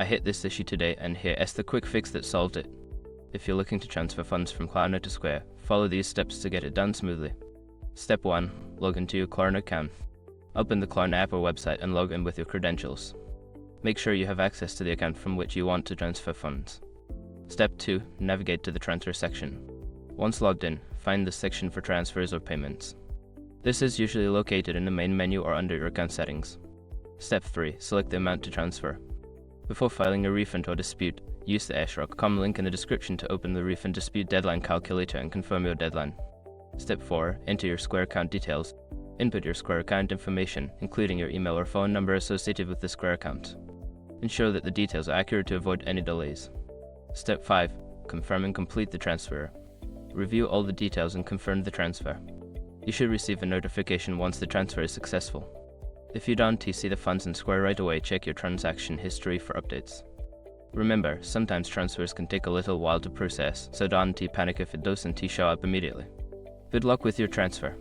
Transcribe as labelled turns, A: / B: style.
A: I hit this issue today and here is the quick fix that solved it. If you're looking to transfer funds from Klarna to Square, follow these steps to get it done smoothly. Step 1. Log into your Klarna account. Open the Klarna app or website and log in with your credentials. Make sure you have access to the account from which you want to transfer funds. Step 2. Navigate to the transfer section. Once logged in, find the section for transfers or payments. This is usually located in the main menu or under your account settings. Step 3. Select the amount to transfer. Before filing a refund or dispute, use the *.com link in the description to open the refund dispute deadline calculator and confirm your deadline. Step 4. Enter your Square account details. Input your Square account information, including your email or phone number associated with the Square account. Ensure that the details are accurate to avoid any delays. Step 5. Confirm and complete the transfer. Review all the details and confirm the transfer. You should receive a notification once the transfer is successful. If you don't see the funds in Square right away, check your transaction history for updates. Remember, sometimes transfers can take a little while to process, so don't panic if it doesn't show up immediately. Good luck with your transfer.